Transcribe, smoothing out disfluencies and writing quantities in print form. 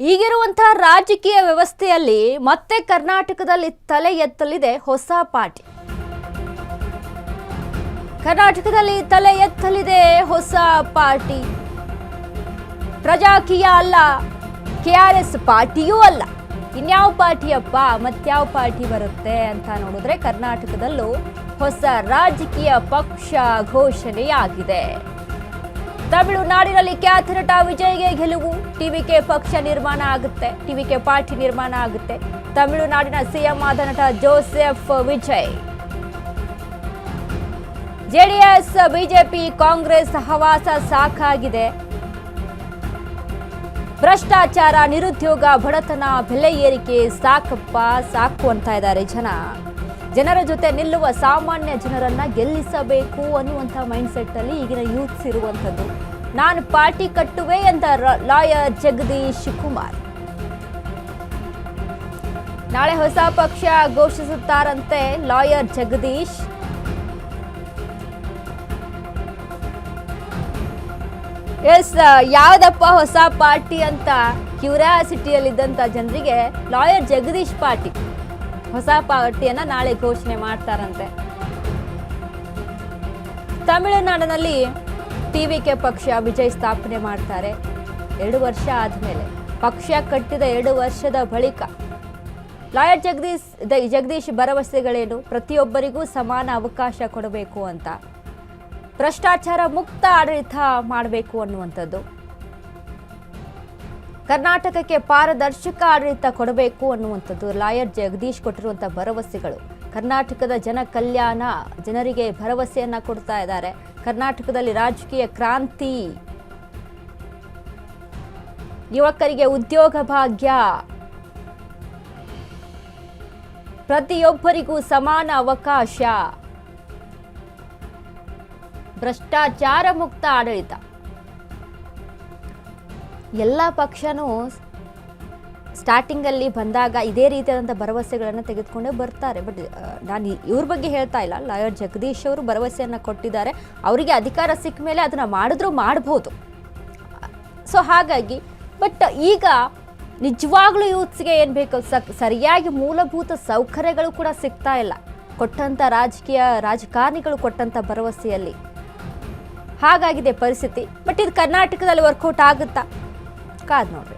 ಈಗಿರುವಂತಹ ರಾಜಕೀಯ ವ್ಯವಸ್ಥೆಯಲ್ಲಿ ಮತ್ತೆ ಕರ್ನಾಟಕದಲ್ಲಿ ತಲೆ ಎತ್ತಲಿದೆ ಹೊಸ ಪಾರ್ಟಿ. ಕರ್ನಾಟಕದಲ್ಲಿ ತಲೆ ಎತ್ತಲಿದೆ ಹೊಸ ಪಾರ್ಟಿ. ಪ್ರಜಾಕೀಯ ಅಲ್ಲ, ಕೆಆರ್ಎಸ್ ಪಾರ್ಟಿಯೂ ಅಲ್ಲ. ಇನ್ಯಾವ ಪಾರ್ಟಿಯಪ್ಪ, ಮತ್ಯಾವ ಪಾರ್ಟಿ ಬರುತ್ತೆ ಅಂತ ನೋಡಿದ್ರೆ ಕರ್ನಾಟಕದಲ್ಲೂ ಹೊಸ ರಾಜಕೀಯ ಪಕ್ಷ ಘೋಷಣೆಯಾಗಿದೆ. ತಮಿಳುನಾಡಿನಲ್ಲಿ ಖ್ಯಾತ ನಟ ವಿಜಯ್ಗೆ ಗೆಲುವು. ಟಿವಿಕೆ ಪಕ್ಷ ನಿರ್ಮಾಣ ಆಗುತ್ತೆ, ಟಿವಿಕೆ ಪಾರ್ಟಿ ನಿರ್ಮಾಣ ಆಗುತ್ತೆ. ತಮಿಳುನಾಡಿನ ಸಿಎಂ ಆದ ನಟ ಜೋಸೆಫ್ ವಿಜಯ್. ಜೆಡಿಎಸ್, ಬಿಜೆಪಿ, ಕಾಂಗ್ರೆಸ್ ಹವಾಸ ಸಾಕಾಗಿದೆ. ಭ್ರಷ್ಟಾಚಾರ, ನಿರುದ್ಯೋಗ, ಬಡತನ, ಬೆಲೆ ಏರಿಕೆ ಸಾಕಪ್ಪ ಸಾಕು ಅಂತ ಇದ್ದಾರೆ ಜನರ ಜೊತೆ ನಿಲ್ಲುವ ಸಾಮಾನ್ಯ ಜನರನ್ನ ಗೆಲ್ಲಿಸಬೇಕು ಅನ್ನುವಂಥ ಮೈಂಡ್ ಸೆಟ್ ಅಲ್ಲಿ ಈಗಿನ ಯೂತ್ಸ್ ಇರುವಂಥದ್ದು. ನಾನು ಪಾರ್ಟಿ ಕಟ್ಟುವೆ ಅಂತ ಲಾಯರ್ ಜಗದೀಶ್ ಕುಮಾರ್ ನಾಳೆ ಹೊಸ ಪಕ್ಷ ಘೋಷಿಸುತ್ತಾರಂತೆ. ಲಾಯರ್ ಜಗದೀಶ್ ಯಾವ್ದಪ್ಪ ಹೊಸ ಪಾರ್ಟಿ ಅಂತ ಕ್ಯೂರಿಯಾಸಿಟಿಯಲ್ಲಿದ್ದಂಥ ಜನರಿಗೆ ಲಾಯರ್ ಜಗದೀಶ್ ಪಾರ್ಟಿ ಹೊಸ ಪಾರ್ಟಿಯನ್ನ ನಾಳೆ ಘೋಷಣೆ ಮಾಡ್ತಾರಂತೆ. ತಮಿಳುನಾಡಿನಲ್ಲಿ ಟಿವಿಕೆ ಪಕ್ಷ ವಿಜಯ್ ಸ್ಥಾಪನೆ ಮಾಡ್ತಾರೆ. 2 ವರ್ಷ ಆದ್ಮೇಲೆ ಪಕ್ಷ ಕಟ್ಟಿದ 2 ವರ್ಷದ ಬಳಿಕ ಲಾಯರ್ ಜಗದೀಶ್ ಭರವಸೆಗಳೇನು? ಪ್ರತಿಯೊಬ್ಬರಿಗೂ ಸಮಾನ ಅವಕಾಶ ಕೊಡಬೇಕು ಅಂತ, ಭ್ರಷ್ಟಾಚಾರ ಮುಕ್ತ ಆಡಳಿತ ಮಾಡಬೇಕು ಅನ್ನುವಂಥದ್ದು, ಕರ್ನಾಟಕಕ್ಕೆ ಪಾರದರ್ಶಕ ಆಡಳಿತ ಕೊಡಬೇಕು ಅನ್ನುವಂಥದ್ದು ಲಾಯರ್ ಜಗದೀಶ್ ಕೊಟ್ಟಿರುವಂಥ ಭರವಸೆಗಳು. ಕರ್ನಾಟಕದ ಜನ ಕಲ್ಯಾಣ, ಜನರಿಗೆ ಭರವಸೆಯನ್ನ ಕೊಡ್ತಾ ಇದ್ದಾರೆ. ಕರ್ನಾಟಕದಲ್ಲಿ ರಾಜಕೀಯ ಕ್ರಾಂತಿ, ಯುವಕರಿಗೆ ಉದ್ಯೋಗ ಭಾಗ್ಯ, ಪ್ರತಿಯೊಬ್ಬರಿಗೂ ಸಮಾನ ಅವಕಾಶ, ಭ್ರಷ್ಟಾಚಾರ ಮುಕ್ತ ಆಡಳಿತ. ಎಲ್ಲ ಪಕ್ಷನೂ ಸ್ಟಾರ್ಟಿಂಗಲ್ಲಿ ಬಂದಾಗ ಇದೇ ರೀತಿಯಾದಂಥ ಭರವಸೆಗಳನ್ನು ತೆಗೆದುಕೊಂಡೇ ಬರ್ತಾರೆ. ಬಟ್ ನಾನು ಇವ್ರ ಬಗ್ಗೆ ಹೇಳ್ತಾ ಇಲ್ಲ. ಲಾಯರ್ ಜಗದೀಶ್ ಅವರು ಭರವಸೆಯನ್ನು ಕೊಟ್ಟಿದ್ದಾರೆ. ಅವರಿಗೆ ಅಧಿಕಾರ ಸಿಕ್ಕ ಮೇಲೆ ಅದನ್ನು ಮಾಡಿದ್ರೂ ಮಾಡ್ಬೋದು. ಸೊ ಹಾಗಾಗಿ ಬಟ್ ಈಗ ನಿಜವಾಗ್ಲೂ ಯೂತ್ಸ್ಗೆ ಏನು ಬೇಕು, ಸರಿಯಾಗಿ ಮೂಲಭೂತ ಸೌಕರ್ಯಗಳು ಕೂಡ ಸಿಗ್ತಾ ಇಲ್ಲ ಕೊಟ್ಟಂಥ ರಾಜಕಾರಣಿಗಳು ಕೊಟ್ಟಂಥ ಭರವಸೆಯಲ್ಲಿ. ಹಾಗಾಗಿದೆ ಪರಿಸ್ಥಿತಿ. ಬಟ್ ಇದು ಕರ್ನಾಟಕದಲ್ಲಿ ವರ್ಕೌಟ್ ಆಗುತ್ತಾ? ಕಾದ್ ನೋಡ್ರಿ.